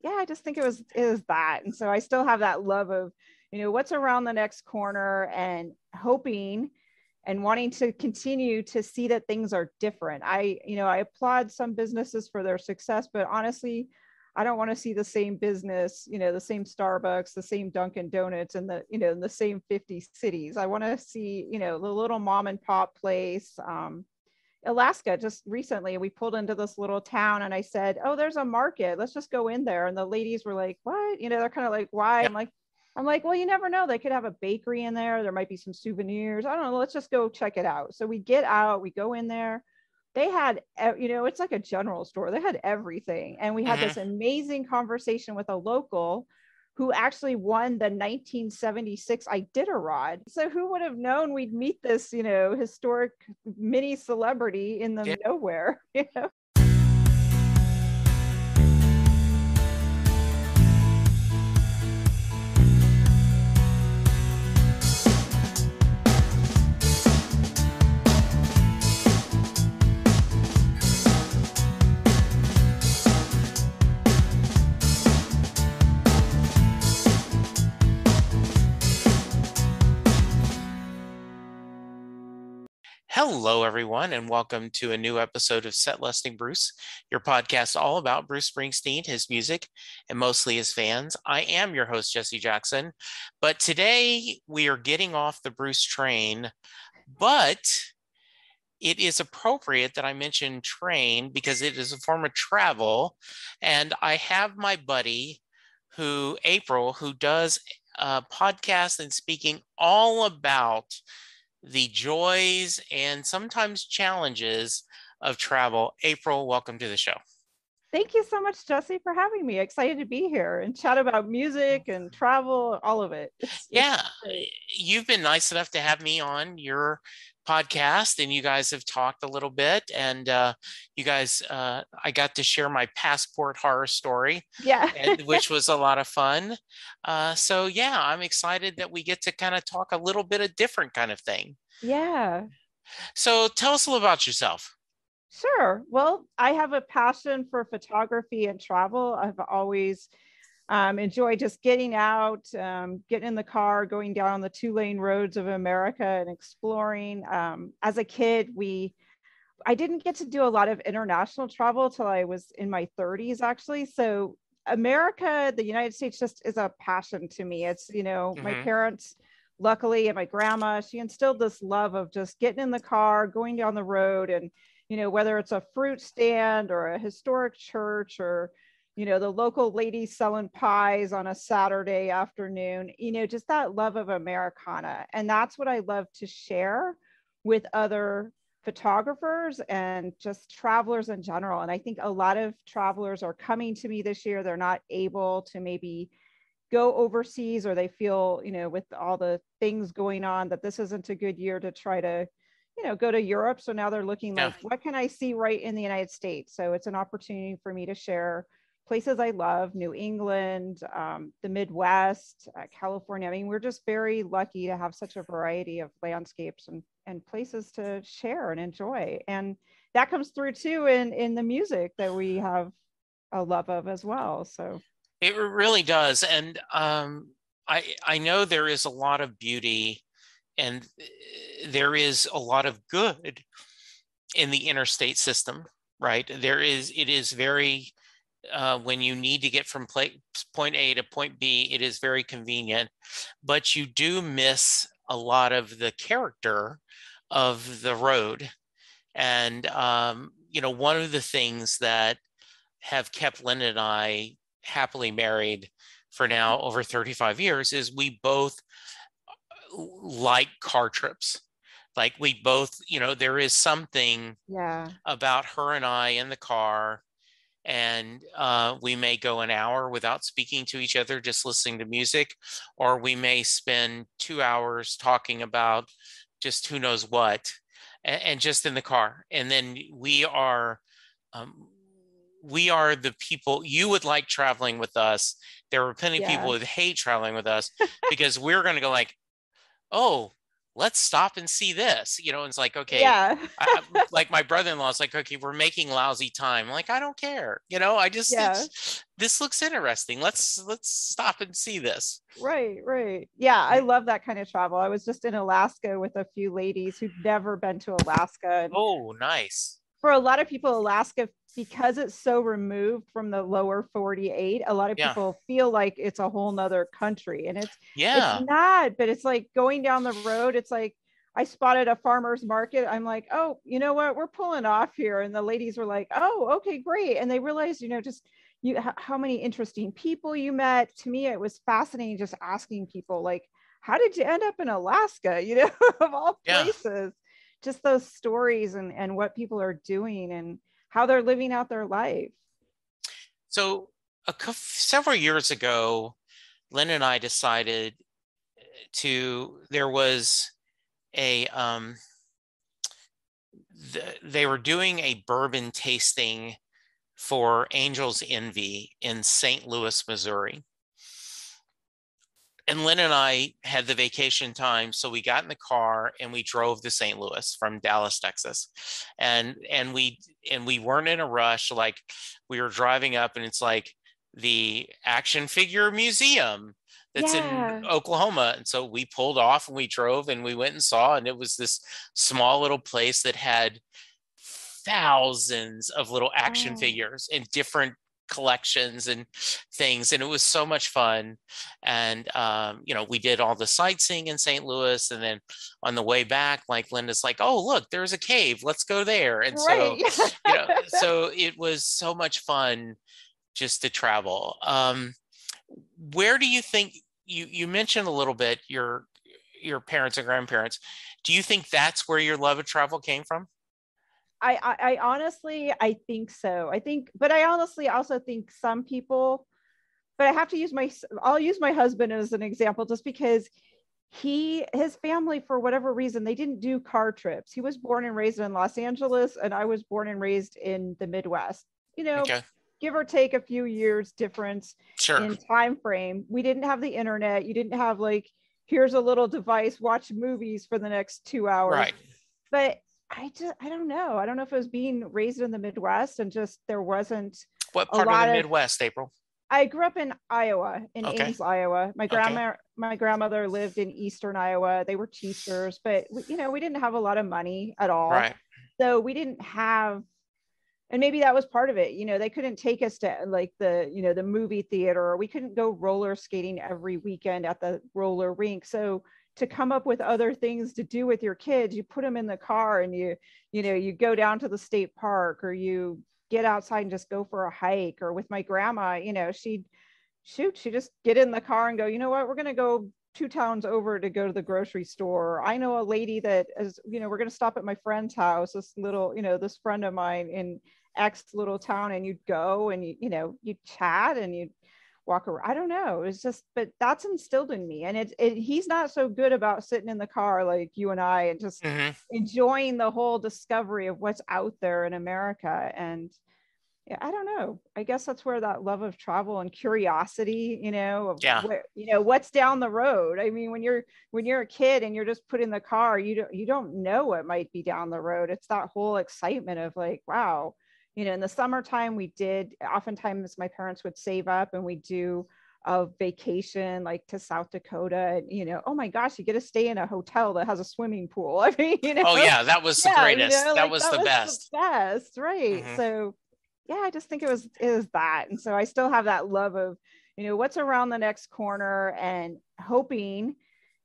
yeah, I just think it was that. And so I still have that love of, what's around the next corner, and hoping and wanting to continue to see that things are different. I applaud some businesses for their success, but honestly, I don't want to see the same business, the same Starbucks, the same Dunkin' Donuts, and in the same 50 cities. I want to see, the little mom and pop place. Alaska, just recently, we pulled into this little town and I said, "Oh, there's a market. Let's just go in there." And the ladies were like, "What?" They're kind of like, "Why?" Yeah. I'm like, well, you never know. They could have a bakery in there. There might be some souvenirs. I don't know. Let's just go check it out. So we get out, we go in there. They had, it's like a general store. They had everything. And we had Hmm. this amazing conversation with a local who actually won the 1976 Iditarod. So who would have known we'd meet this, historic mini celebrity in Yeah. the nowhere, Hello, everyone, and welcome to a new episode of Set Listing Bruce, your podcast all about Bruce Springsteen, his music, and mostly his fans. I am your host, Jesse Jackson, but today we are getting off the Bruce train, but it is appropriate that I mention train because it is a form of travel, and I have my buddy April, who does a podcast and speaking all about the joys and sometimes challenges of travel. April, welcome to the show. Thank you so much, Jesse, for having me. Excited to be here and chat about music and travel, all of it. It's Yeah, great. you've been nice enough to have me on your podcast, and you guys have talked a little bit. And I got to share my passport horror story, Yeah. which was a lot of fun. So, yeah, I'm excited that we get to kind of talk a little bit of different kind of thing. Yeah. So, tell us a little about yourself. Sure. Well, I have a passion for photography and travel. I've always enjoyed just getting out, getting in the car, going down the two-lane roads of America and exploring. As a kid, I didn't get to do a lot of international travel till I was in my 30s, actually. So America, the United States, just is a passion to me. It's, my Hmm. parents, luckily, and my grandma, she instilled this love of just getting in the car, going down the road, and, whether it's a fruit stand or a historic church or, the local ladies selling pies on a Saturday afternoon, just that love of Americana. And that's what I love to share with other photographers and just travelers in general. And I think a lot of travelers are coming to me this year. They're not able to maybe go overseas, or they feel, with all the things going on, that this isn't a good year to try to, go to Europe. So now they're looking Yeah. like, what can I see right in the United States? So it's an opportunity for me to share places I love: New England, the Midwest, California. I mean, we're just very lucky to have such a variety of landscapes and places to share and enjoy. And that comes through too in the music that we have a love of as well. So It really does. And I know there is a lot of beauty and there is a lot of good in the interstate system, right? It is very, when you need to get from point A to point B, it is very convenient, but you do miss a lot of the character of the road. And, one of the things that have kept Lynn and I happily married for now over 35 years is we both like car trips. Like we both, there is something yeah, about her and I in the car, and we may go an hour without speaking to each other, just listening to music, or we may spend 2 hours talking about just who knows what, and just in the car. And then um, we are the people you would like traveling with us. There are plenty of people yeah, who hate traveling with us because we're going to go like, oh, let's stop and see this, and it's like, okay, Yeah. like my brother-in-law is like, okay, we're making lousy time. I'm like, I don't care. I just, Yeah. this looks interesting. Let's stop and see this. Right, right. Yeah, I love that kind of travel. I was just in Alaska with a few ladies who'd never been to Alaska. And Oh, nice. for a lot of people, Alaska, because it's so removed from the lower 48, a lot of Yeah. people feel like it's a whole nother country. And it's Yeah. not, but it's like going down the road. It's like I spotted a farmer's market. I'm like, oh, you know what? We're pulling off here. And the ladies were like, oh, okay, great. And they realized, just how many interesting people you met. To me, it was fascinating just asking people like, how did you end up in Alaska? Of all Yeah. places, just those stories and what people are doing and how they're living out their life. So several years ago, Lynn and I decided there was they were doing a bourbon tasting for Angel's Envy in St. Louis, Missouri. And Lynn and I had the vacation time, so we got in the car and we drove to St. Louis from Dallas, Texas, and we weren't in a rush. Like, we were driving up, and it's like the action figure museum that's in Yeah. Oklahoma, and so we pulled off and we drove and we went and saw, and it was this small little place that had thousands of little action Oh, figures in different collections and things, and it was so much fun. And we did all the sightseeing in St. Louis, and then on the way back, like, Linda's like, oh, look, there's a cave, let's go there. And so right. so it was so much fun just to travel. Where do you think, you mentioned a little bit your parents and grandparents, do you think that's where your love of travel came from? I honestly, I think so. But I honestly also think some people, but I'll use my husband as an example just because his family, for whatever reason, they didn't do car trips. He was born and raised in Los Angeles, and I was born and raised in the Midwest. Okay. Give or take a few years difference Sure. in time frame. We didn't have the internet. You didn't have like, here's a little device, watch movies for the next 2 hours. Right. But I don't know. I don't know if it was being raised in the Midwest and just there wasn't What a part of the lot of. Midwest, April? I grew up in Iowa, in Okay. Ames, Iowa. Okay. My grandmother lived in Eastern Iowa. They were teachers, but we didn't have a lot of money at all. Right. So we didn't have, and maybe that was part of it. They couldn't take us to like the movie theater, or we couldn't go roller skating every weekend at the roller rink. So to come up with other things to do with your kids, you put them in the car and you go down to the state park, or you get outside and just go for a hike. Or with my grandma, she'd just get in the car and go, you know what, we're going to go 2 towns over to go to the grocery store. I know a lady that is, we're going to stop at my friend's house, this friend of mine in X little town, and you'd go and you chat and you walk around. I don't know. It's just, but that's instilled in me. And he's not so good about sitting in the car like you and I and just Mm-hmm. enjoying the whole discovery of what's out there in America. And yeah, I don't know. I guess that's where that love of travel and curiosity, of Yeah. what's down the road. I mean, when you're a kid and you're just put in the car, you don't know what might be down the road. It's that whole excitement of like, wow, in the summertime oftentimes my parents would save up and we do a vacation like to South Dakota, and oh my gosh, you get to stay in a hotel that has a swimming pool. I mean, Oh yeah, that was the yeah, greatest. That like was that the was best. the best, right? Mm-hmm. So yeah, I just think it was that. And so I still have that love of, what's around the next corner, and hoping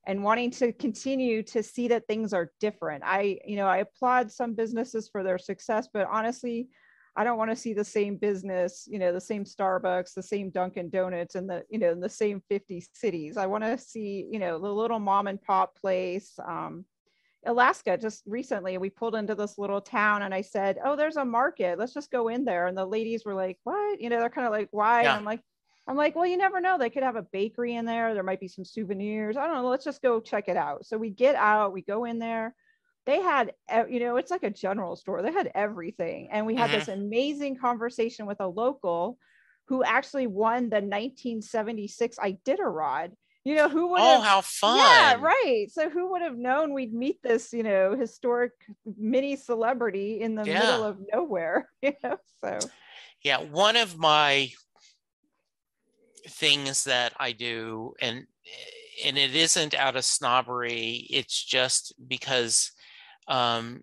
and wanting to continue to see that things are different. I applaud some businesses for their success, but honestly, I don't want to see the same business, the same Starbucks, the same Dunkin' Donuts in the same 50 cities. I want to see, the little mom and pop place. Alaska, just recently we pulled into this little town and I said, oh, there's a market, let's just go in there. And the ladies were like, what? They're kind of like, why? And Yeah. I'm like, well, you never know, they could have a bakery in there might be some souvenirs, I don't know, let's just go check it out. So we get out, we go in there. They had, it's like a general store, they had everything. And we had Mm-hmm. this amazing conversation with a local who actually won the 1976 Iditarod. Who would Oh, have, how yeah, fun. right. So who would have known we'd meet this, historic mini celebrity in the middle Yeah. of nowhere, so. Yeah. One of my things that I do, and it isn't out of snobbery, it's just because um,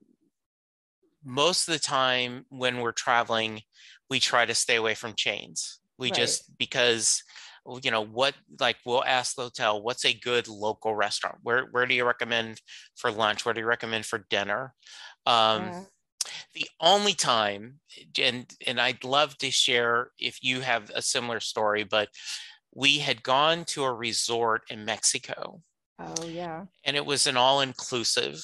most of the time when we're traveling, we try to stay away from chains. We Right. just, because what, like, we'll ask the hotel, what's a good local restaurant? Where do you recommend for lunch? Where do you recommend for dinner? Um, Yeah. the only time, and I'd love to share if you have a similar story, but we had gone to a resort in Mexico, Oh, yeah. and it was an all-inclusive,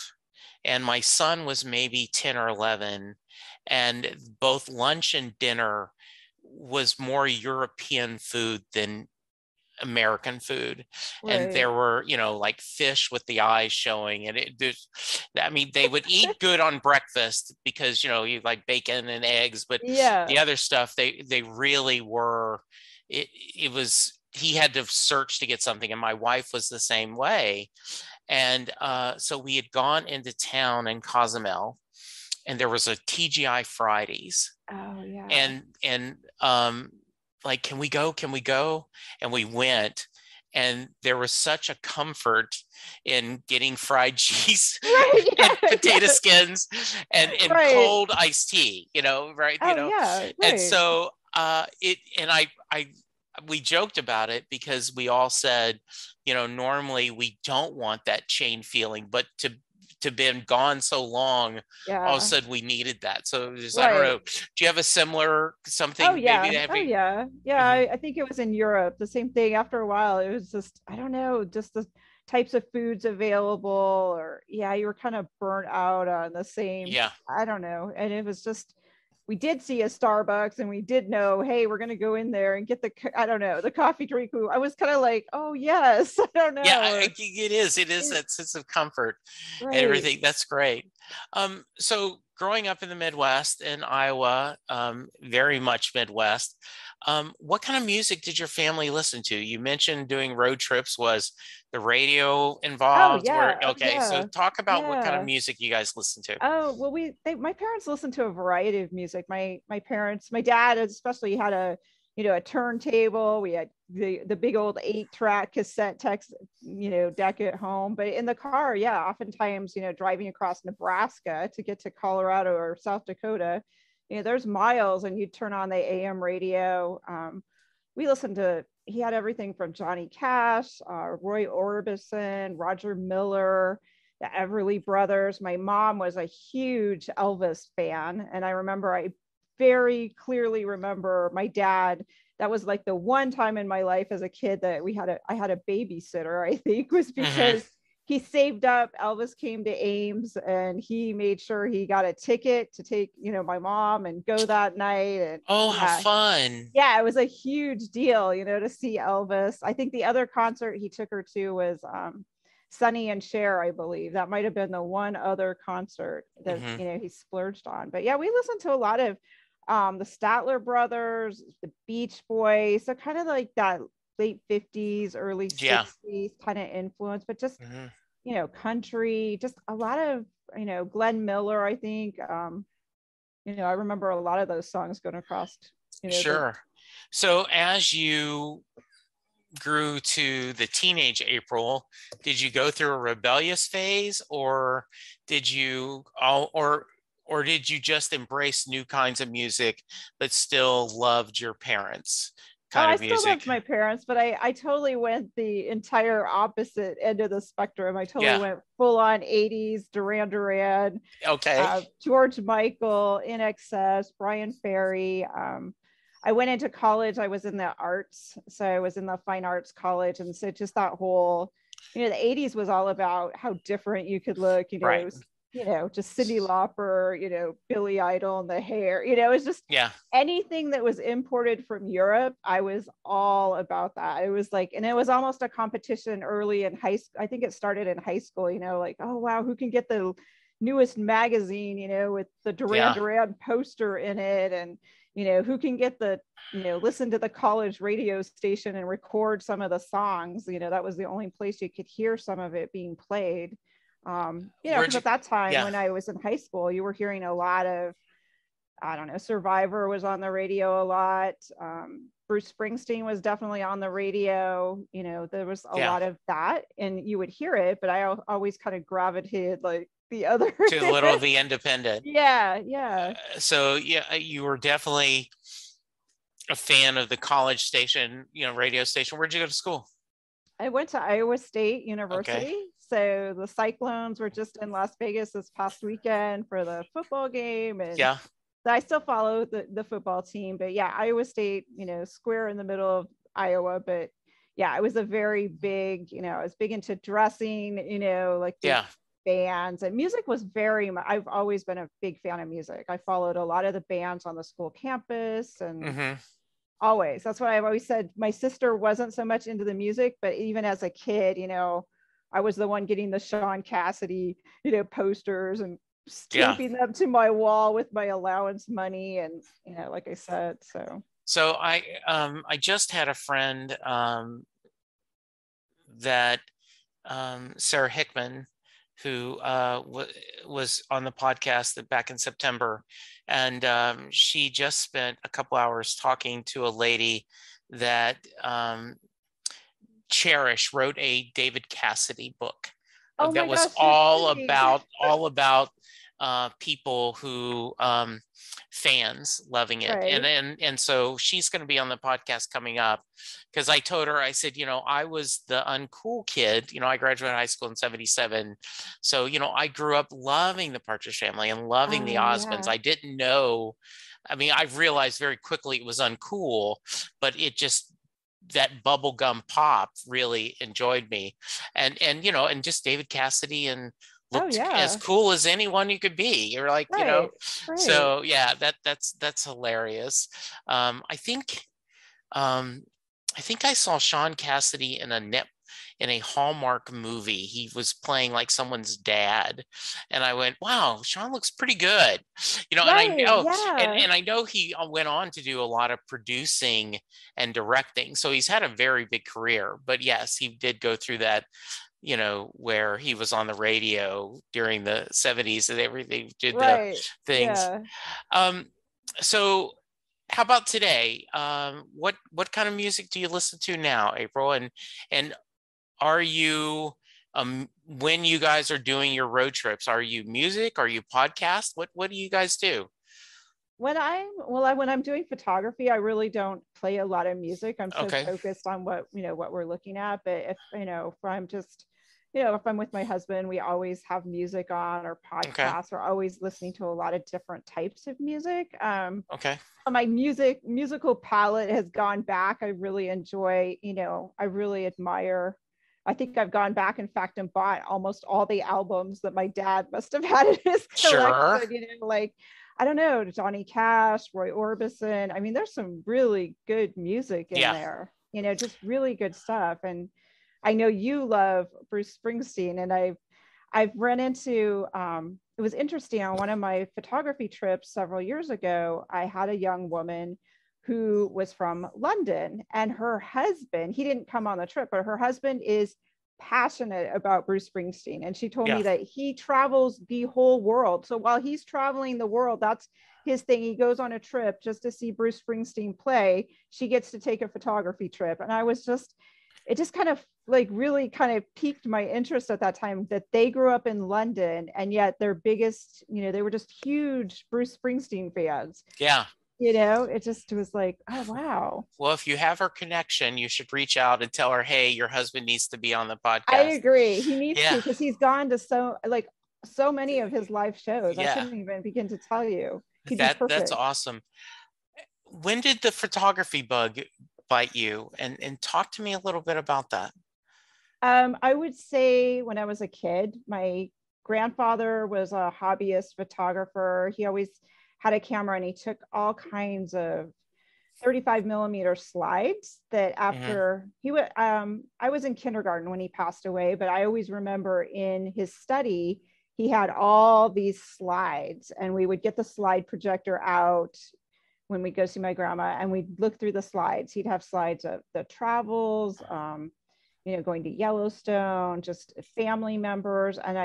and my son was maybe 10 or 11, and both lunch and dinner was more European food than American food. And Right. there were, like fish with the eyes showing. And I mean, they would eat good on breakfast because, you like bacon and eggs, but Yeah. the other stuff, they really were, it was, he had to search to get something. And my wife was the same way. And so we had gone into town in Cozumel, and there was a TGI Fridays, Oh, yeah. and like, can we go? Can we go? And we went, and there was such a comfort in getting fried cheese Right. and Yeah. potato Yeah. skins and Right. cold iced tea, right? Oh, yeah. And Right. so it and I we joked about it because we all said, normally we don't want that chain feeling, but to been gone so long, all of a Yeah. sudden we needed that. So just, I don't Right. know. Do you have a similar Oh, something maybe yeah. that Oh, you? yeah. Yeah. Mhm. I think it was in Europe. The same thing. After a while, it was just, I don't know, just the types of foods available, or, yeah, you were kind of burnt out on the same, Yeah. I don't know. And it was just, we did see a Starbucks and we did know, hey, we're going to go in there and get I don't know, the coffee drink. I was kind of like, oh, yes, I don't Yeah, know. Or, it is that sense of comfort and right. everything. That's great. So growing up in the Midwest in Iowa, very much Midwest, what kind of music did your family listen to? You mentioned doing road trips. Was the radio Oh, involved? yeah. Oh, Okay, so yeah. talk about what kind of Yeah. music you guys listen to. Oh, well, my parents listened to a variety of music. My parents, my dad especially had a turntable. We had the big old 8-track cassette text, deck at home. But in the car, yeah, oftentimes, driving across Nebraska to get to Colorado or South Dakota, there's miles, and you'd turn on the AM radio. We listened to, he had everything from Johnny Cash, Roy Orbison, Roger Miller, the Everly Brothers. My mom was a huge Elvis fan. And I very clearly remember my dad. That was like the one time in my life as a kid that I had a babysitter, I think, was Hmm. because he saved up. Elvis came to Ames and he made sure he got a ticket to take, my mom and go that night. And Oh, how yeah, fun! yeah, it was a huge deal, to see Elvis. I think the other concert he took her to was Sonny and Cher, I believe. That might have been the one other concert that, Hmm. he splurged on. But yeah, we listened to a lot of the Statler Brothers, the Beach Boys, so kind of like that late 50s, early Yeah. 60s kind of influence, but just, Hmm. country, just a lot of, Glenn Miller, I think. I remember a lot of those songs going across, the. Sure. So as you grew to the teenage April, did you go through a rebellious phase, or did you all or did you just embrace new kinds of music but still loved your parents Oh, kind I of still music? loved my parents, but I totally went the entire opposite end of the spectrum. I totally Yeah. went full on 80s, Duran Duran, Okay. George Michael, In Excess, Brian Ferry. I went into college. I was in the arts, so I was in the fine arts college, and so just that whole, the 80s was all about how different you could look. Right. Just Cyndi Lauper, Billy Idol and the hair. It's just Yeah. anything that was imported from Europe. I was all about that. It was like, and it was almost a competition early in high school. I think it started in high school. Like, oh wow, who can get the newest magazine, with the Duran Yeah. Duran poster in it. And, who can get the, listen to the college radio station and record some of the songs. That was the only place you could hear some of it being played. Because at that time, when I was in high school, you were hearing a lot of, I don't know, Survivor was on the radio a lot. Bruce Springsteen was definitely on the radio. There was a lot of that, and you would hear it, but I always kind of gravitated like the other to a little of the independent. Yeah. So you were definitely a fan of the college station, radio station. Where'd you go to school? I went to Iowa State University. Okay. So the Cyclones were just in Las Vegas this past weekend for the football game. And I still follow the football team, but Iowa State, square in the middle of Iowa. But it was a very big, I was big into dressing, like bands, and music was I've always been a big fan of music. I followed a lot of the bands on the school campus, and always, that's what I've always said. My sister wasn't so much into the music, but even as a kid, I was the one getting the Sean Cassidy, posters and taping them to my wall with my allowance money. And, like I said, so I just had a friend that Sarah Hickman, who was on the podcast back in September. And she just spent a couple hours talking to a lady that Cherish wrote a David Cassidy book that was all about people who fans loving it. Right. And so she's going to be on the podcast coming up, because I told her, I said, I was the uncool kid. I graduated high school in 77. So, I grew up loving the Partridge Family and loving the Osmonds. I didn't know. I mean, I realized very quickly it was uncool, but it just, that bubblegum pop really enjoyed me. And just David Cassidy and looked as cool as anyone you could be. You're like, right. So that's hilarious. I think I saw Sean Cassidy in a Hallmark movie. He was playing like someone's dad, and I went, wow, Sean looks pretty good. And I know he went on to do a lot of producing and directing. So he's had a very big career, but yes, he did go through that, where he was on the radio during the 70s and everything, did the things. So how about today? What kind of music do you listen to now, April? And are you, when you guys are doing your road trips, are you music? Are you podcast? What do you guys do? When I'm doing photography, I really don't play a lot of music. I'm so focused on what we're looking at. But if I'm just, if I'm with my husband, we always have music on, or podcasts. We're always listening to a lot of different types of music. My musical palette has gone back. I really enjoy, I really admire. I think I've gone back, in fact, and bought almost all the albums that my dad must have had in his collection. Like, I don't know, Johnny Cash, Roy Orbison. I mean, there's some really good music in there, just really good stuff. And I know you love Bruce Springsteen, and I've run into, it was interesting, on one of my photography trips several years ago, I had a young woman who was from London, and her husband, he didn't come on the trip, but her husband is passionate about Bruce Springsteen. And she told me that he travels the whole world. So while he's traveling the world, that's his thing. He goes on a trip just to see Bruce Springsteen play. She gets to take a photography trip. And it just kind of like really kind of piqued my interest at that time, that they grew up in London, and yet their biggest, they were just huge Bruce Springsteen fans. It just was like, oh, wow. Well, if you have her connection, you should reach out and tell her, hey, your husband needs to be on the podcast. I agree. He needs to, because he's gone to so many of his live shows. I couldn't even begin to tell you. That's awesome. When did the photography bug bite you? And talk to me a little bit about that. I would say when I was a kid, my grandfather was a hobbyist photographer. He always had a camera, and he took all kinds of 35 millimeter slides that after he would, I was in kindergarten when he passed away, but I always remember in his study, he had all these slides, and we would get the slide projector out when we go see my grandma, and we'd look through the slides. He'd have slides of the travels, going to Yellowstone, just family members. And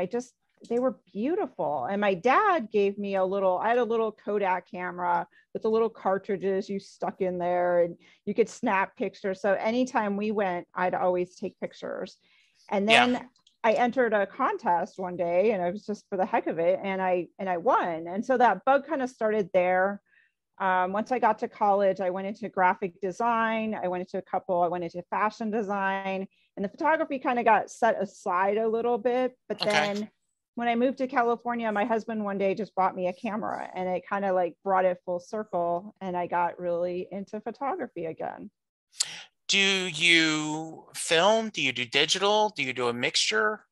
they were beautiful. And my dad gave me I had a little Kodak camera with the little cartridges you stuck in there, and you could snap pictures. So anytime we went, I'd always take pictures. And Yeah. then I entered a contest one day, and it was just for the heck of it. And I won. And so that bug kind of started there. Once I got to college, I went into graphic design. I went into fashion design, and the photography kind of got set aside a little bit. But then when I moved to California, my husband one day just bought me a camera, and it kind of like brought it full circle, and I got really into photography again. Do you film? Do you do digital? Do you do a mixture?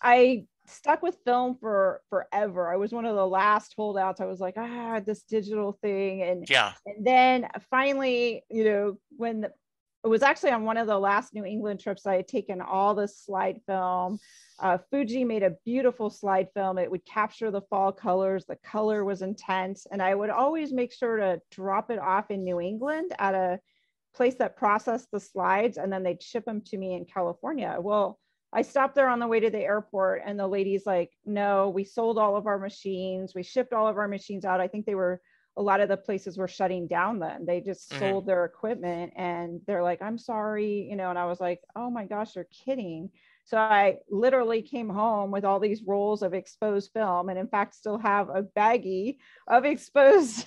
I stuck with film for forever. I was one of the last holdouts. I was like, this digital thing. And then finally, when it was actually on one of the last New England trips, I had taken all the slide film. Fuji made a beautiful slide film. It would capture the fall colors. The color was intense. And I would always make sure to drop it off in New England at a place that processed the slides, and then they'd ship them to me in California. Well, I stopped there on the way to the airport, and the lady's like, no, we sold all of our machines. We shipped all of our machines out. I think a lot of the places were shutting down then. They just sold their equipment, and they're like, I'm sorry, and I was like, oh my gosh, you're kidding. So I literally came home with all these rolls of exposed film, and in fact, still have a baggie of exposed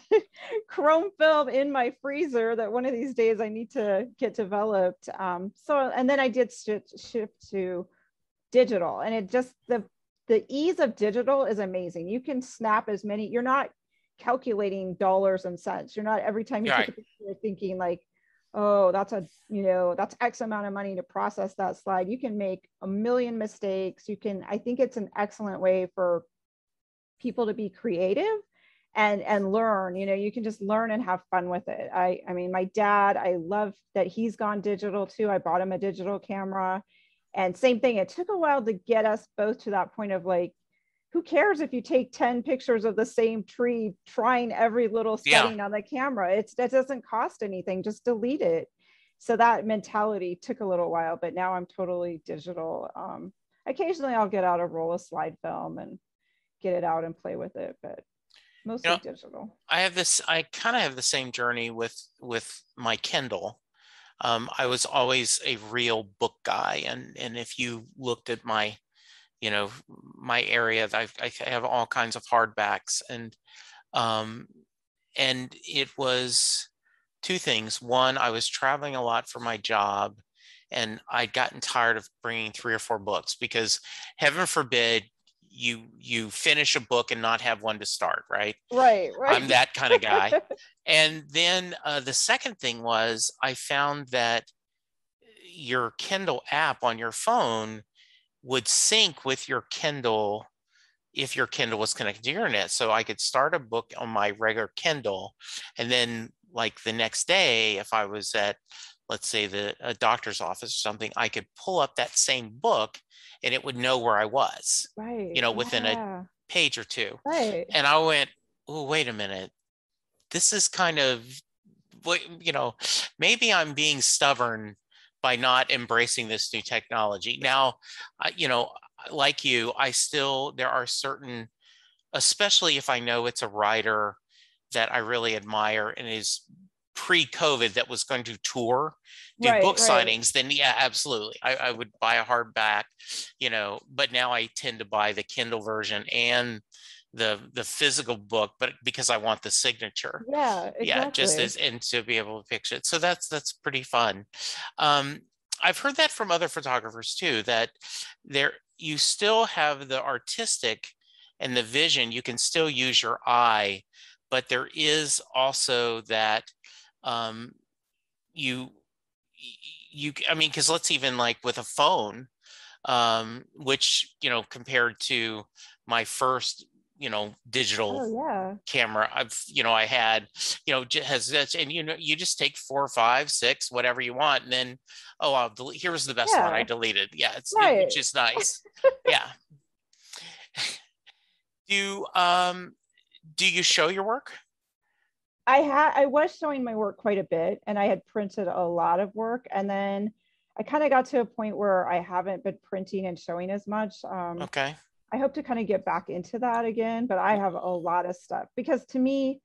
chrome film in my freezer that one of these days I need to get developed. And then I did shift to digital, and it just, the ease of digital is amazing. You can snap as many, you're not calculating dollars and cents. You're not, every time you take a picture, you're thinking like, oh, that's X amount of money to process that slide. You can make a million mistakes. I think it's an excellent way for people to be creative and learn. You can just learn and have fun with it. I mean, my dad, I love that he's gone digital too. I bought him a digital camera, and same thing. It took a while to get us both to that point of like, who cares if you take 10 pictures of the same tree, trying every little setting on the camera? That doesn't cost anything, just delete it. So that mentality took a little while, but now I'm totally digital. Occasionally I'll get out a roll of slide film and get it out and play with it, but mostly digital. I kind of have the same journey with my Kindle. I was always a real book guy. And if you looked at my area, I have all kinds of hardbacks, and it was two things. One, I was traveling a lot for my job, and I'd gotten tired of bringing 3 or 4 books, because heaven forbid you finish a book and not have one to start, right? Right. I'm that kind of guy. And then the second thing was, I found that your Kindle app on your phone would sync with your Kindle if your Kindle was connected to your internet. So I could start a book on my regular Kindle, and then like the next day, if I was at, let's say, a doctor's office or something, I could pull up that same book and it would know where I was, within a page or two. Right. And I went, oh, wait a minute. This is kind of, maybe I'm being stubborn by not embracing this new technology. Now, like you, there are certain, especially if I know it's a writer that I really admire and is pre-COVID that was going to tour, do book signings, then yeah, absolutely. I would buy a hardback, but now I tend to buy the Kindle version and the physical book, but because I want the signature. Yeah, exactly. Yeah, just and to be able to picture it. So that's pretty fun. I've heard that from other photographers too, that you still have the artistic and the vision. You can still use your eye, but there is also that because let's even like with a phone, which compared to my first digital camera, I had, and you just take 4, 5, 6, whatever you want, and then I'll delete. Here was the best one I deleted. Yeah, which is nice. Yeah. Do you show your work? I was showing my work quite a bit, and I had printed a lot of work, and then I kind of got to a point where I haven't been printing and showing as much. Okay. I hope to kind of get back into that again, but I have a lot of stuff because to me,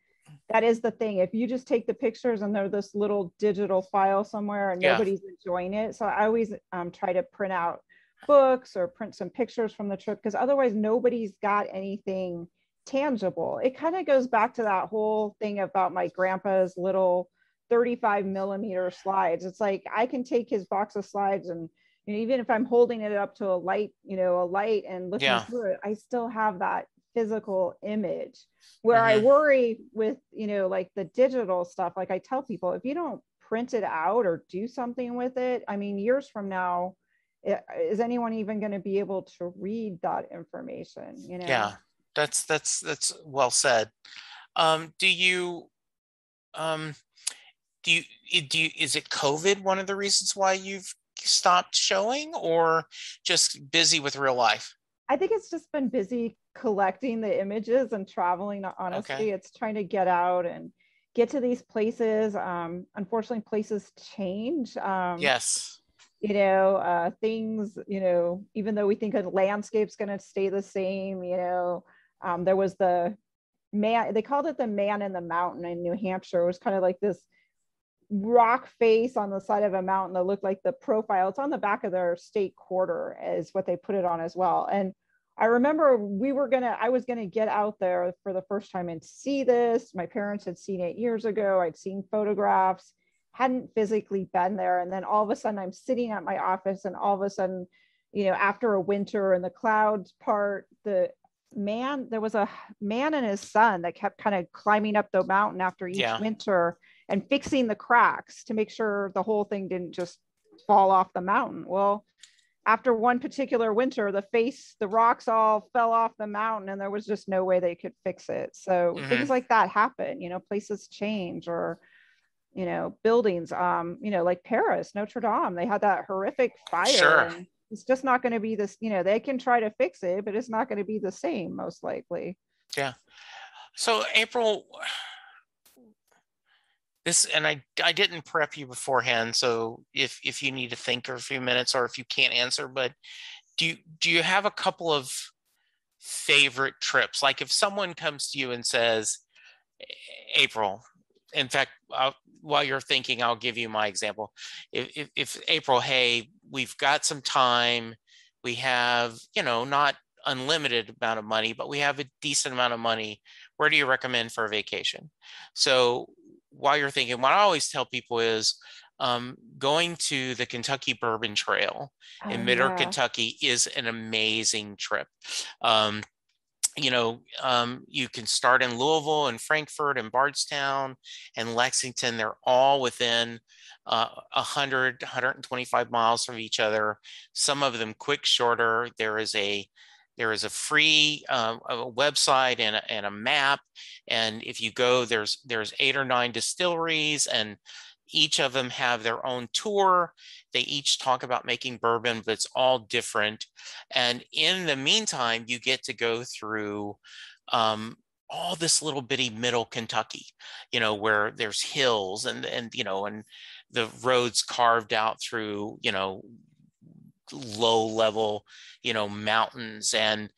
that is the thing. If you just take the pictures and they're this little digital file somewhere and Yeah. nobody's enjoying it. So I always try to print out books or print some pictures from the trip because otherwise nobody's got anything tangible. It kind of goes back to that whole thing about my grandpa's little 35 millimeter slides. It's like I can take his box of slides and even if I'm holding it up to a light, a light and looking Yeah. through it, I still have that physical image. Where I Mm-hmm. worry with, like the digital stuff, like I tell people, if you don't print it out or do something with it, I mean, years from now, is anyone even going to be able to read that information, Yeah. That's well said. Do you um do you is it COVID one of the reasons why you've stopped showing, or just busy with real life? I think it's just been busy collecting the images and traveling. Okay. Honestly, it's trying to get out and get to these places. Unfortunately, places change. Yes. Things, even though we think a landscape's going to stay the same, there was the man, they called it the man in the mountain in New Hampshire. It was kind of like this rock face on the side of a mountain that looked like the profile. It's on the back of their state quarter, is what they put it on as well. And I remember I was gonna get out there for the first time and see this. My parents had seen it years ago. I'd seen photographs, hadn't physically been there. And then all of a sudden I'm sitting at my office and all of a sudden, after a winter and the clouds part, there was a man and his son that kept kind of climbing up the mountain after each Yeah. winter and fixing the cracks to make sure the whole thing didn't just fall off the mountain. Well, after one particular winter, the rocks all fell off the mountain and there was just no way they could fix it. So Mm-hmm. things like that happen, places change or, buildings, like Paris, Notre Dame, they had that horrific fire Sure. and it's just not going to be this, they can try to fix it, but it's not going to be the same most likely. Yeah. So April, this, and I didn't prep you beforehand, so if you need to think for a few minutes or if you can't answer, but do you have a couple of favorite trips? Like if someone comes to you and says, April, in fact, while you're thinking, I'll give you my example. If April, hey, we've got some time, we have, not unlimited amount of money, but we have a decent amount of money. Where do you recommend for a vacation? So while you're thinking, what I always tell people is going to the Kentucky Bourbon Trail in Oh Middle yeah. Kentucky is an amazing trip. Um, you can start in Louisville and Frankfort and Bardstown and Lexington. They're all within 125 miles from each other. Some of them quick, shorter. There is a free a website and a map. And if you go, there's 8 or 9 distilleries, and each of them have their own tour. They each talk about making bourbon, but it's all different. And in the meantime, you get to go through all this little bitty middle Kentucky, where there's hills and the roads carved out through, low level, mountains, and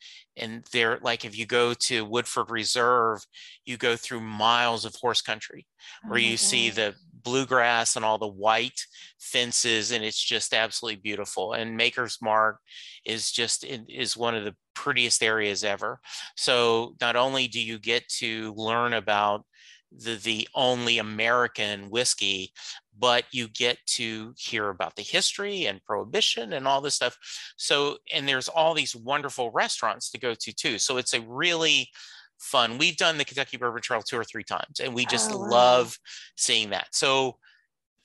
they're like, if you go to Woodford Reserve, you go through miles of horse country Oh where my you see gosh. the bluegrass and all the white fences, and it's just absolutely beautiful. And Maker's Mark is one of the prettiest areas ever. So not only do you get to learn about the only American whiskey, but you get to hear about the history and prohibition and all this stuff. So, and there's all these wonderful restaurants to go to too. So it's a really fun. We've done the Kentucky Bourbon Trail 2 or 3 times, and we just Oh wow. love seeing that. So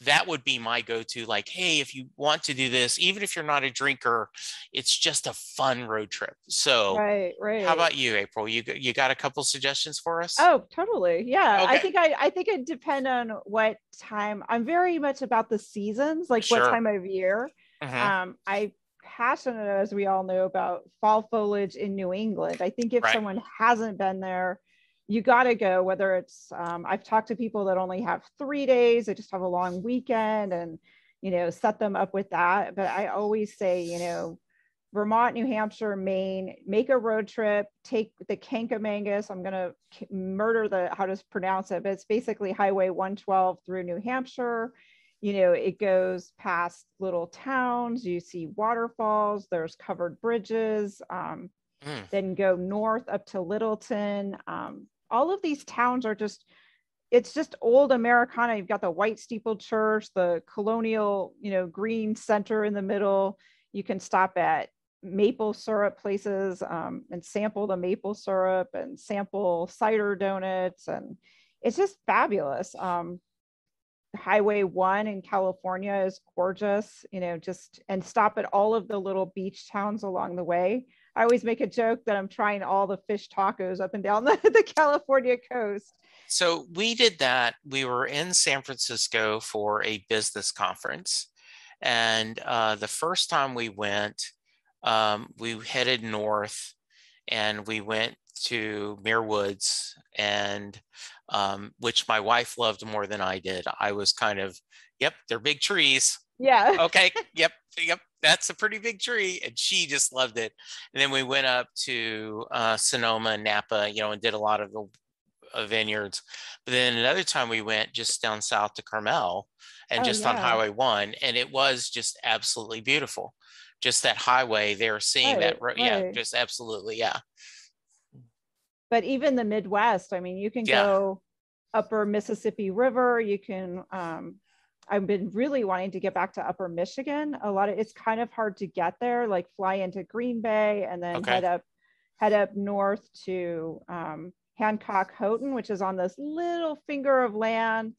that would be my go-to. Like, hey, if you want to do this, even if you're not a drinker, it's just a fun road trip. So Right, how right. about you, April? You got a couple suggestions for us? Oh, totally. Yeah. I Okay. think I think it depend on what time. I'm very much about the seasons, like what Sure. time of year. Hmm. I passionate, as we all know, about fall foliage in New England. I think if Right. someone hasn't been there, you got to go, whether it's, I've talked to people that only have 3 days, they just have a long weekend and, set them up with that. But I always say, Vermont, New Hampshire, Maine, make a road trip, take the Kankamangas. I'm going to murder how to pronounce it, but it's basically Highway 112 through New Hampshire. It goes past little towns, you see waterfalls, there's covered bridges, then go north up to Littleton. All of these towns are it's just old Americana. You've got the white steepled church, the colonial, green center in the middle. You can stop at maple syrup places and sample the maple syrup and sample cider donuts. And it's just fabulous. Highway 1 in California is gorgeous, and stop at all of the little beach towns along the way. I always make a joke that I'm trying all the fish tacos up and down the California coast. So we did that. We were in San Francisco for a business conference. And the first time we went, we headed north and we went to Muir Woods, and which my wife loved more than I did. I was kind of, yep, they're big trees. Yeah. Okay. Yep. That's a pretty big tree. And she just loved it. And then we went up to Sonoma and Napa, and did a lot of the vineyards. But then another time we went just down south to Carmel and on Highway 1. And it was just absolutely beautiful. Just that highway there, seeing that. Yeah, just absolutely. Yeah. But even the Midwest, I mean, you can go upper Mississippi River. You can, I've been really wanting to get back to upper Michigan. It's kind of hard to get there, like fly into Green Bay and then head up north to Hancock Houghton, which is on this little finger of land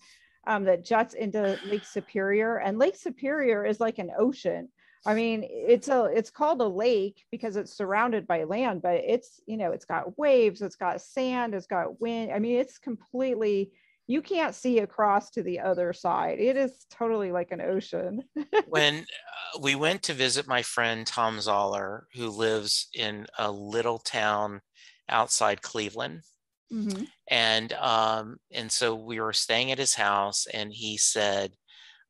that juts into Lake Superior. And Lake Superior is like an ocean. I mean, it's called a lake because it's surrounded by land, but it's got waves, it's got sand, it's got wind. I mean, it's completely, you can't see across to the other side. It is totally like an ocean. When we went to visit my friend Tom Zoller, who lives in a little town outside Cleveland. Mm-hmm. And so we were staying at his house, and he said,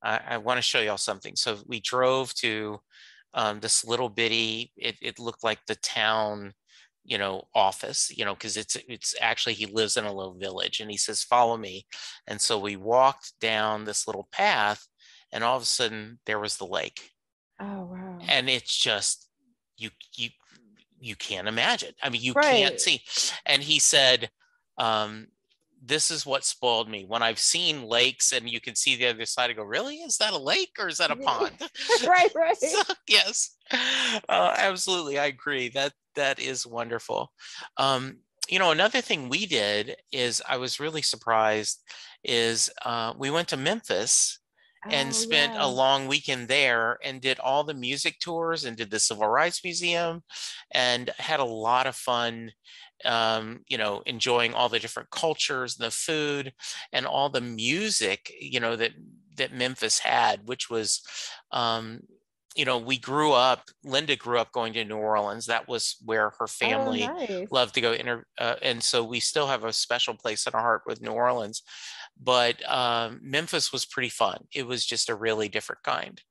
I want to show y'all something. So we drove to this little bitty, it looked like the town, office, because it's actually, he lives in a little village, and he says, follow me. And so we walked down this little path, and all of a sudden there was the lake. Oh, wow. And it's just, you can't imagine. I mean, you can't see. And he said, this is what spoiled me. When I've seen lakes and you can see the other side, I go, really? Is that a lake or is that a pond? Right. So, yes, absolutely. I agree. That is wonderful. Another thing we did is, I was really surprised, is we went to Memphis and spent a long weekend there and did all the music tours and did the Civil Rights Museum and had a lot of fun, enjoying all the different cultures, the food, and all the music, that Memphis had, which was, Linda grew up going to New Orleans. That was where her family loved to go. And so we still have a special place in our heart with New Orleans. But Memphis was pretty fun. It was just a really different kind.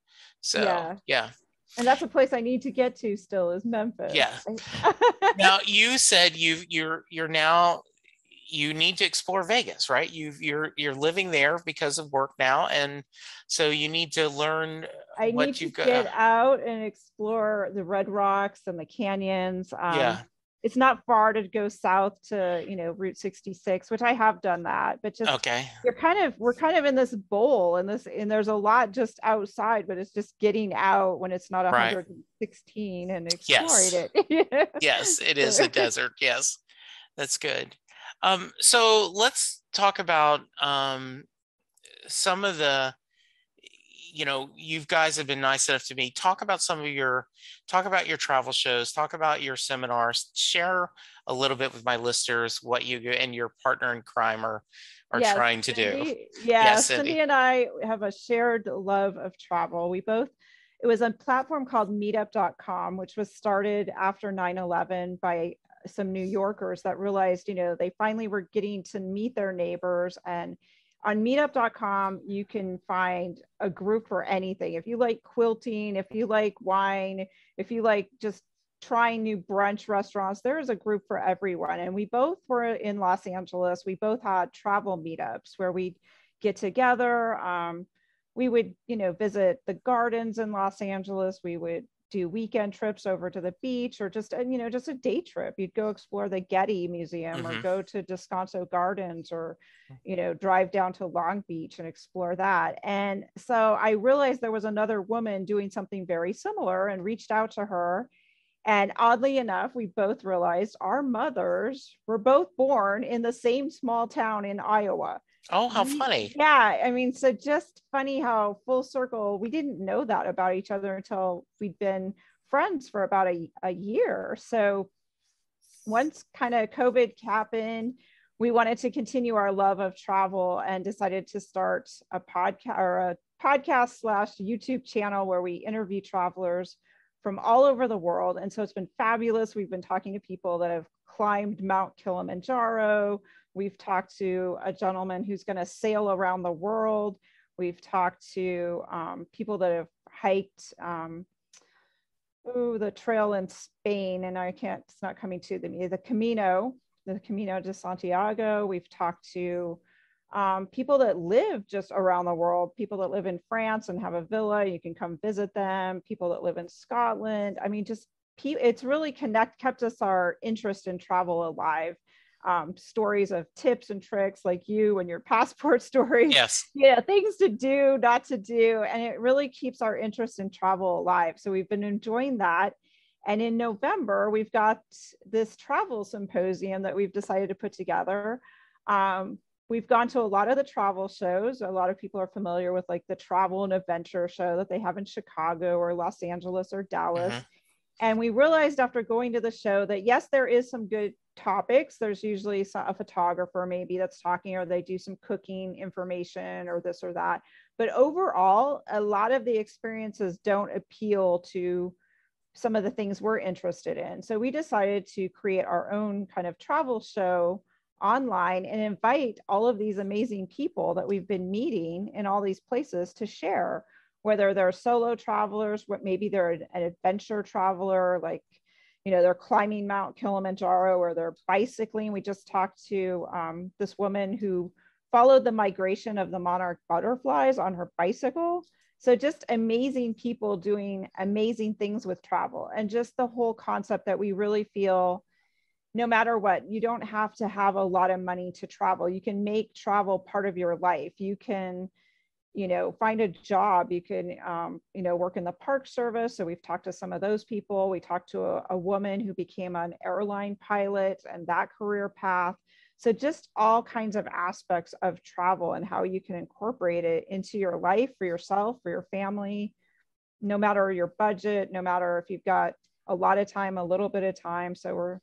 So, yeah. And that's a place I need to get to still, is Memphis. Yeah. Now, you said you're now, you need to explore Vegas, right? You're living there because of work now, and so you need to learn. I need to get out and explore the Red Rocks and the canyons. It's not far to go south to, Route 66, which I have done that, but just we're kind of in this bowl, and there's a lot just outside, but it's just getting out when it's not 116 and exploring it. Yes, it is a desert. Yes, that's good. So let's talk about some of the, you guys have been nice enough to me. Talk about your travel shows, talk about your seminars, share a little bit with my listers what you and your partner in crime are trying to do. Cindy and I have a shared love of travel. It was a platform called meetup.com, which was started after 9/11 by some New Yorkers that realized, they finally were getting to meet their neighbors. And on meetup.com, you can find a group for anything. If you like quilting, if you like wine, if you like just trying new brunch restaurants, there is a group for everyone. And we both were in Los Angeles. We both had travel meetups where we'd get together. We would, visit the gardens in Los Angeles. We would do weekend trips over to the beach, or just, just a day trip. You'd go explore the Getty Museum, or go to Descanso Gardens, or, drive down to Long Beach and explore that. And so I realized there was another woman doing something very similar, and reached out to her. And oddly enough, we both realized our mothers were both born in the same small town in Iowa. Oh, how funny. Yeah. I mean, so just funny how full circle, we didn't know that about each other until we'd been friends for about a year. So once kind of COVID happened, we wanted to continue our love of travel and decided to start a podcast slash YouTube channel where we interview travelers from all over the world. And so it's been fabulous. We've been talking to people that have climbed Mount Kilimanjaro. We've talked to a gentleman who's going to sail around the world. We've talked to people that have hiked the trail in Spain, and it's not coming to the Camino de Santiago. We've talked to people that live just around the world, people that live in France and have a villa, you can come visit them, people that live in Scotland. I mean, it's really kept us our interest in travel alive. Stories of tips and tricks like you and your passport stories. Yes. Yeah, things to do, not to do. And it really keeps our interest in travel alive. So we've been enjoying that. And in November, we've got this travel symposium that we've decided to put together. We've gone to a lot of the travel shows. A lot of people are familiar with like the travel and adventure show that they have in Chicago or Los Angeles or Dallas. And we realized after going to the show that yes, there is some good topics. There's usually a photographer maybe that's talking, or they do some cooking information or this or that. But overall, a lot of the experiences don't appeal to some of the things we're interested in. So we decided to create our own kind of travel show online and invite all of these amazing people that we've been meeting in all these places to share, whether they're solo travelers, what maybe they're an adventure traveler, like, they're climbing Mount Kilimanjaro, or they're bicycling. We just talked to this woman who followed the migration of the monarch butterflies on her bicycle. So just amazing people doing amazing things with travel, and just the whole concept that we really feel no matter what, you don't have to have a lot of money to travel. You can make travel part of your life. You can, find a job. You can, work in the park service. So we've talked to some of those people. We talked to a woman who became an airline pilot and that career path. So just all kinds of aspects of travel and how you can incorporate it into your life, for yourself, for your family, no matter your budget, no matter if you've got a lot of time, a little bit of time. So we're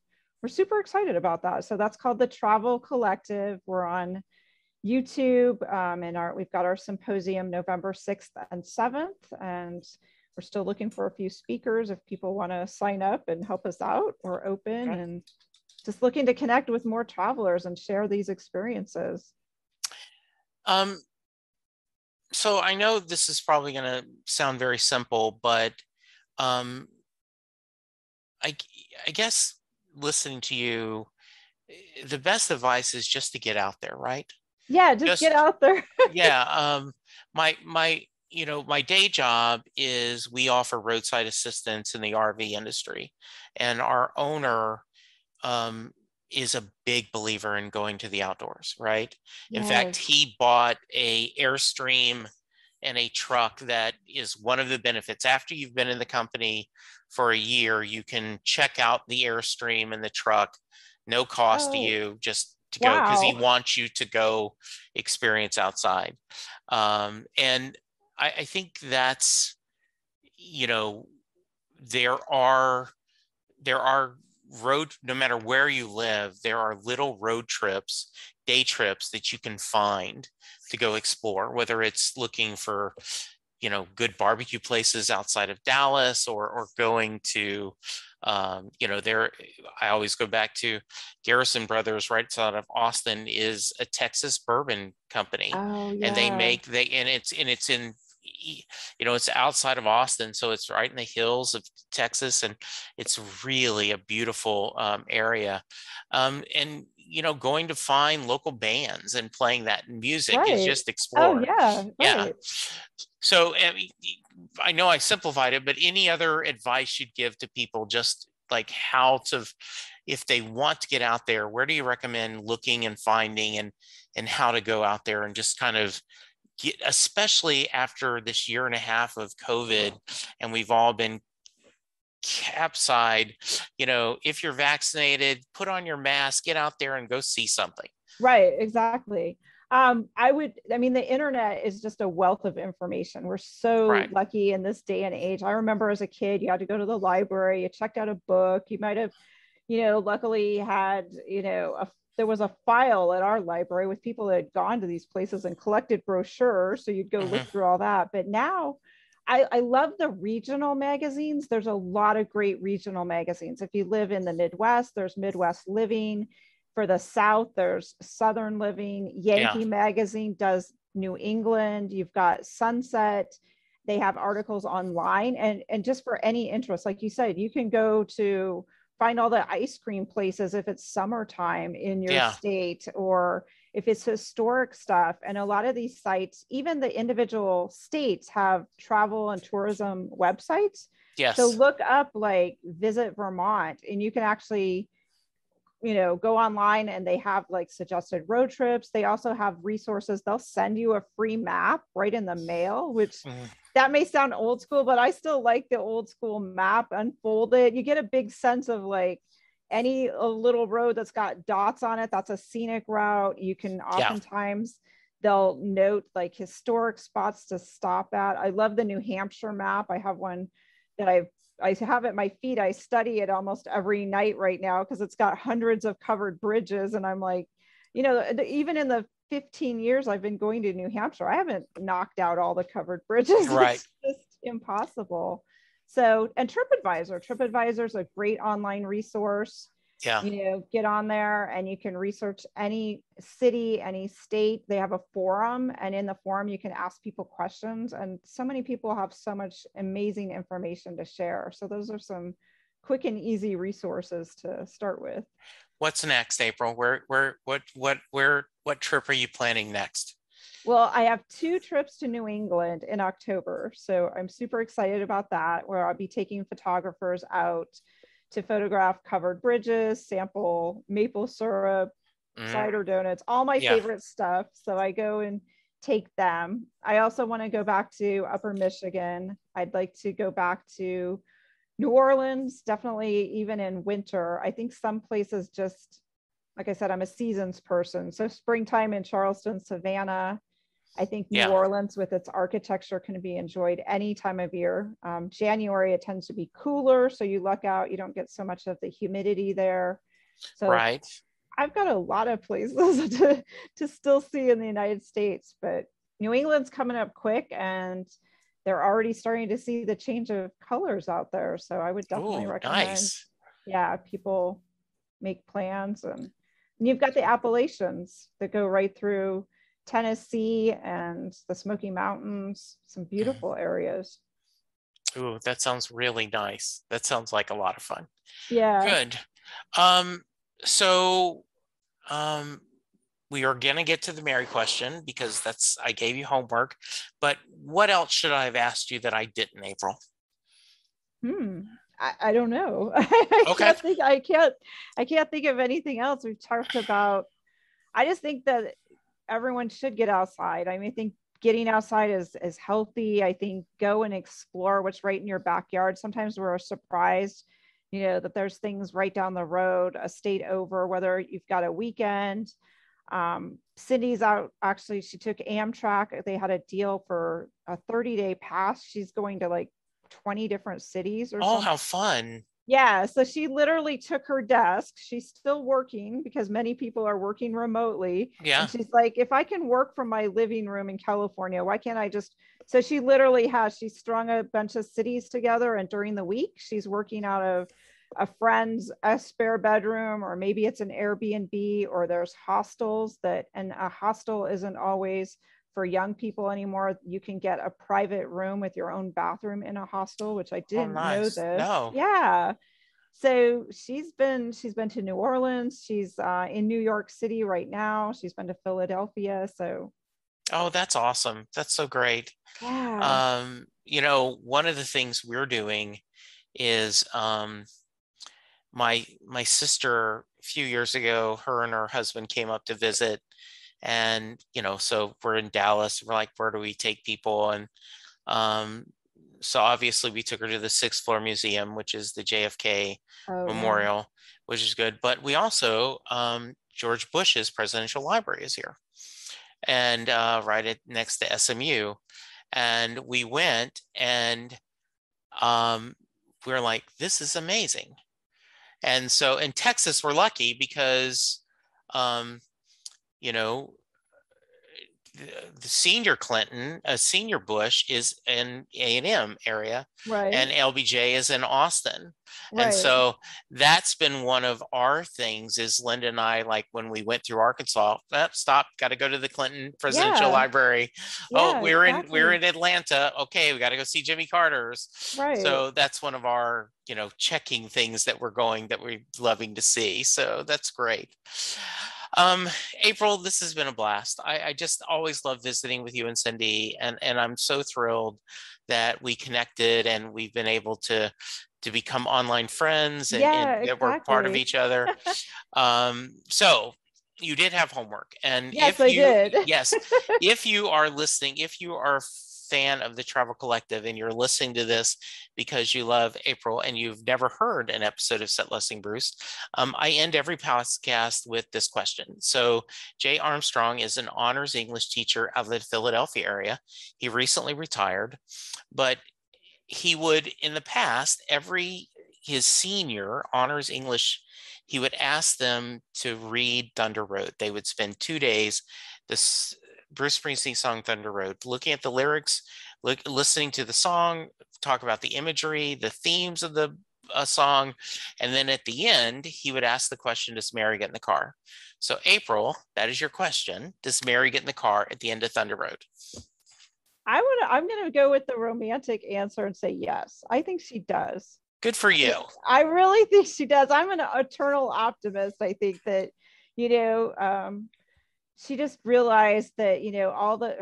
super excited about that. So that's called the Travel Collective. We're on YouTube, and we've got our symposium November 6th and 7th, and we're still looking for a few speakers if people want to sign up and help us out. We're open and just looking to connect with more travelers and share these experiences. So I know this is probably going to sound very simple, but I guess listening to you, the best advice is just to get out there, right? Yeah, just get out there. Yeah. My day job is we offer roadside assistance in the RV industry, and our owner is a big believer in going to the outdoors, right? Yes. In fact, he bought a Airstream and a truck that is one of the benefits. After you've been in the company for a year, you can check out the Airstream and the truck, no cost to you, just to go, because he wants you to go experience outside. And I think that's, there are road, no matter where you live, there are little road trips, day trips that you can find to go explore, whether it's looking for, good barbecue places outside of Dallas, or going to, there, I always go back to Garrison Brothers right outside of Austin is a Texas bourbon company, Oh and they yeah. make, and it's in, it's outside of Austin, so it's right in the hills of Texas, and it's really a beautiful area. And going to find local bands and playing that music is Right. just Oh explore. yeah, Yeah. right. So I know I simplified it, but any other advice you'd give to people, just like how to, if they want to get out there, where do you recommend looking and finding, and how to go out there and just kind of get, especially after this year and a half of COVID, and we've all been capside, if you're vaccinated, put on your mask, get out there and go see something. Right, exactly. I mean, the internet is just a wealth of information. We're so Right. lucky in this day and age. I remember as a kid, you had to go to the library, you checked out a book, you might have, luckily had, there was a file at our library with people that had gone to these places and collected brochures. So you'd go Mm-hmm. look through all that. But now I love the regional magazines. There's a lot of great regional magazines. If you live in the Midwest, there's Midwest Living. For the South, there's Southern Living. Yeah. Yankee Magazine does New England. You've got Sunset. They have articles online. And just for any interest, like you said, you can go to find all the ice cream places if it's summertime in your Yeah. state, or if it's historic stuff. And a lot of these sites, even the individual states, have travel and tourism websites. So Yes. look up like Visit Vermont, and you can actually go online, and they have like suggested road trips. They also have resources. They'll send you a free map right in the mail, which Mm-hmm. that may sound old school, but I still like the old school map unfolded. You get a big sense of like any a little road that's got dots on it, that's a scenic route. You can Yeah. oftentimes, they'll note like historic spots to stop at. I love the New Hampshire map. I have one that I have at my feet. I study it almost every night right now because it's got hundreds of covered bridges. And I'm like, even in the 15 years I've been going to New Hampshire, I haven't knocked out all the covered bridges. Right. It's just impossible. So, and TripAdvisor is a great online resource. Yeah. Get on there and you can research any city, any state. They have a forum, and in the forum you can ask people questions, and so many people have so much amazing information to share. So those are some quick and easy resources to start with. What's next, April? What trip are you planning next? Well, I have 2 trips to New England in October, so I'm super excited about that, where I'll be taking photographers out to photograph covered bridges, sample maple syrup, cider donuts, all my Yeah. favorite stuff. So I go and take them. I also want to go back to Upper Michigan. I'd like to go back to New Orleans, definitely even in winter. I think some places just, like I said, I'm a seasons person. So springtime in Charleston, Savannah. I think New Yeah. Orleans with its architecture can be enjoyed any time of year. January, it tends to be cooler, so you luck out. You don't get so much of the humidity there. So Right. I've got a lot of places to still see in the United States, but New England's coming up quick, and they're already starting to see the change of colors out there. So I would definitely Oh, recommend, nice. yeah, people make plans. And you've got the Appalachians that go right through Tennessee and the Smoky Mountains, some beautiful areas. Ooh, that sounds really nice. That sounds like a lot of fun. Yeah. Good. Um, so um, we are gonna get to the Mary question because I gave you homework, but what else should I have asked you that I didn't, April? I don't know. Okay. I can't think of anything else. We've talked about, I just think that everyone should get outside. I mean, I think getting outside is healthy. I think go and explore what's right in your backyard. Sometimes we're surprised, that there's things right down the road, a state over, whether you've got a weekend. Cindy's out, actually, she took Amtrak. They had a deal for a 30-day pass. She's going to like 20 different cities or Oh, something. how fun. Yeah, so she literally took her desk. She's still working because many people are working remotely. Yeah. And she's like, if I can work from my living room in California, why can't I just So she's strung a bunch of cities together, and during the week she's working out of a friend's a spare bedroom, or maybe it's an Airbnb, or there's hostels and a hostel isn't always for young people anymore. You can get a private room with your own bathroom in a hostel, which I Oh, didn't know nice. this. No. Yeah. So she's been to New Orleans. She's in New York City right now. She's been to Philadelphia. So Oh, that's awesome. That's so great. yeah. One of the things we're doing is my sister a few years ago, her and her husband came up to visit, and so we're in Dallas. We're like, where do we take people? And um, so obviously we took her to the sixth floor museum, which is the JFK Oh yeah. Memorial, which is good. But we also George Bush's Presidential Library is here, and next to SMU. And we went, and we were like, this is amazing. And so in Texas, we're lucky because, you know, the senior Clinton, senior Bush is in A&M area, Right. and LBJ is in Austin. And Right. so that's been one of our things is Linda and I, like when we went through Arkansas, stop, got to go to the Clinton Presidential Yeah. Library. Oh, Yeah, we're exactly. in Atlanta. Okay, we got to go see Jimmy Carter's. Right. So that's one of our, checking things that we're loving to see. So that's great. Um, April, this has been a blast. I just always love visiting with you and Cindy, and I'm so thrilled that we connected and we've been able to become online friends and Yeah, that we're part of exactly. each other. So you did have homework, and Yes, I did. yes, if you are listening, if you are a fan of the Travel Collective and you're listening to this because you love April and you've never heard an episode of Set Lusting Bruce, I end every podcast with this question. So Jay Armstrong is an honors English teacher out of the Philadelphia area. He recently retired, but he would, in the past, his senior honors English, he would ask them to read Thunder Road. They would spend 2 days, this Bruce Springsteen song Thunder Road, looking at the lyrics, listening to the song, talk about the imagery, the themes of the song, and then at the end, he would ask the question, does Mary get in the car? So April, that is your question. Does Mary get in the car at the end of Thunder Road? I'm going to go with the romantic answer and say yes. I think she does. Good for you. I really think she does. I'm an eternal optimist. I think that, she just realized that, all the,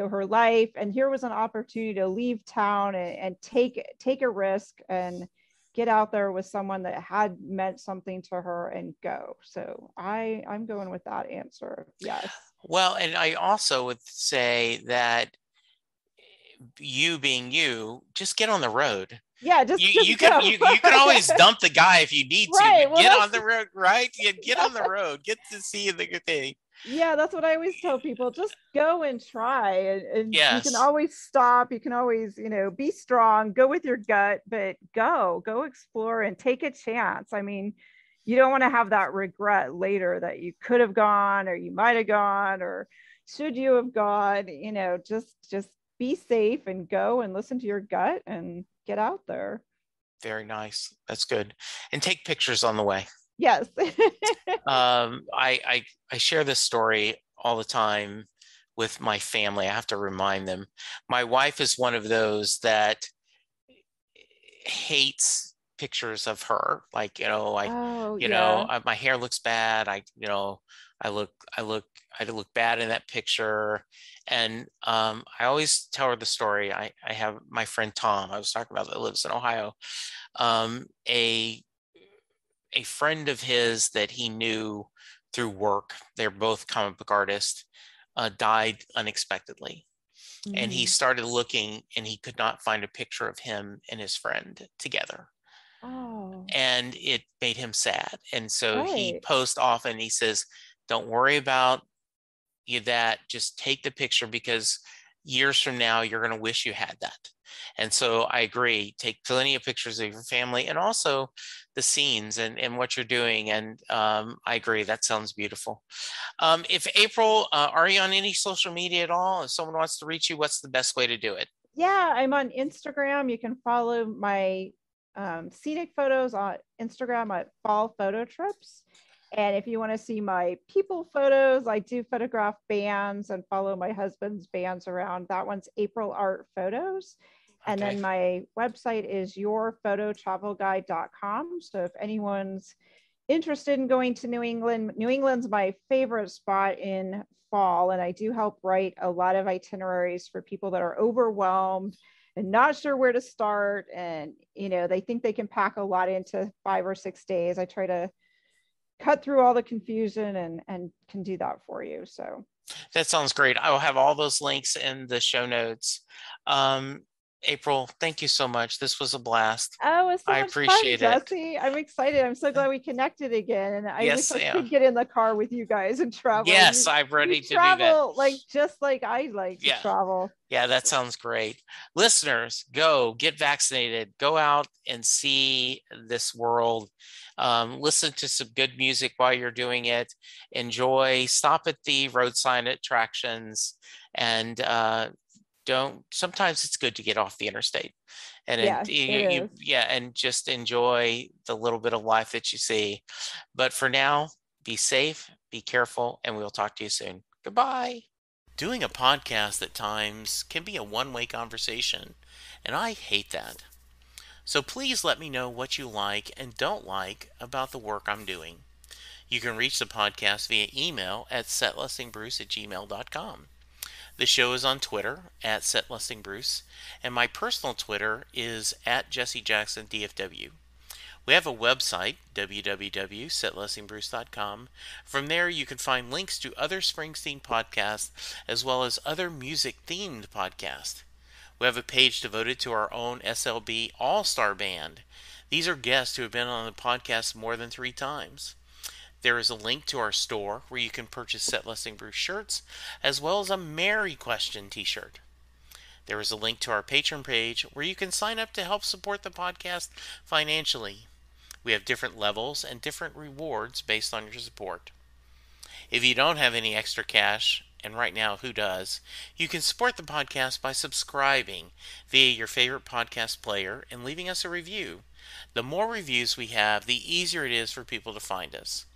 her life, and here was an opportunity to leave town and take a risk and get out there with someone that had meant something to her and go. So I'm going with that answer. Yes. Well, and I also would say that you being you, just get on the road. Yeah, You can always dump the guy if you need to. Right. Well, get on the road, right? Get on the road. Get to see the good thing. Yeah, that's what I always tell people. Just go and try, and you can Yes, always stop. You can always, be strong, go with your gut, but go explore and take a chance. I mean, you don't want to have that regret later that you could have gone, or you might have gone, or should you have gone. Just be safe and go and listen to your gut and get out there. very nice. That's good. And take pictures on the way. Yes. I share this story all the time with my family. I have to remind them. My wife is one of those that hates pictures of her. Like, Oh, yeah. my hair looks bad. I look bad in that picture. And I always tell her the story. I have my friend Tom, I was talking about, that lives in Ohio. A friend of his that he knew through work, they're both comic book artists, died unexpectedly. And he Mm. started looking and he could not find a picture of him and his friend together. Oh, And it made him sad. And so he right. posts often, he says, don't worry about that. Just take the picture, because years from now, you're going to wish you had that. And so I agree, take plenty of pictures of your family and also the scenes and what you're doing. And I agree, that sounds beautiful. If April, are you on any social media at all? If someone wants to reach you, what's the best way to do it? Yeah, I'm on Instagram. You can follow my scenic photos on Instagram at Fall Photo Trips. And if you want to see my people photos, I do photograph bands and follow my husband's bands around. That one's April Art Photos. And Okay. then my website is yourphototravelguide.com. So if anyone's interested in going to New England, New England's my favorite spot in fall. And I do help write a lot of itineraries for people that are overwhelmed and not sure where to start. And, they think they can pack a lot into 5 or 6 days. I try to cut through all the confusion and can do that for you. So that sounds great. I will have all those links in the show notes. April, thank you so much. This was a blast. oh, it's so I much fun, appreciate it. Jesse. I'm excited. I'm so glad we connected again. And I wish Yes, I yeah. could get in the car with you guys and travel. Yes, You, I'm ready you to do that. travel like just like I like to Yeah. travel. Yeah, that sounds great. Listeners, go get vaccinated. Go out and see this world. Listen to some good music while you're doing it. Enjoy. Stop at the roadside attractions, and sometimes it's good to get off the interstate Yes, it is. and just enjoy the little bit of life that you see. But for now, be safe, be careful, and we'll talk to you soon. Goodbye. Doing a podcast at times can be a one-way conversation, and I hate that. So please let me know what you like and don't like about the work I'm doing. You can reach the podcast via email at setlustingbruce@gmail.com. The show is on Twitter at setlustingbruce, and my personal Twitter is at jessejacksondfw. We have a website, www.setlustingbruce.com. From there, you can find links to other Springsteen podcasts as well as other music-themed podcasts. We have a page devoted to our own SLB All-Star Band. These are guests who have been on the podcast more than 3 times. There is a link to our store where you can purchase Set Lusting Bruce shirts as well as a Merry Question t-shirt. There is a link to our Patreon page where you can sign up to help support the podcast financially. We have different levels and different rewards based on your support. If you don't have any extra cash, and right now who does, you can support the podcast by subscribing via your favorite podcast player and leaving us a review. The more reviews we have, the easier it is for people to find us.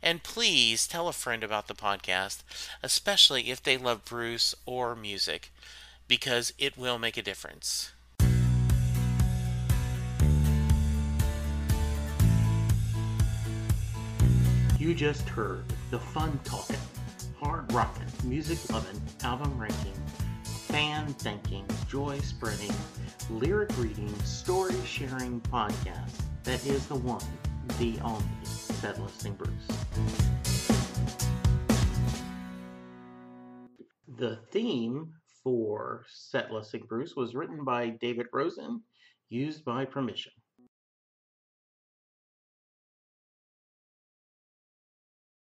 And please tell a friend about the podcast, especially if they love Bruce or music, because it will make a difference. You just heard the fun talking, hard rocking, music loving, album ranking, fan thinking, joy spreading, lyric reading, story sharing podcast that is the one, the only Set Listing Bruce. The theme for Set Listing Bruce was written by David Rosen, used by permission.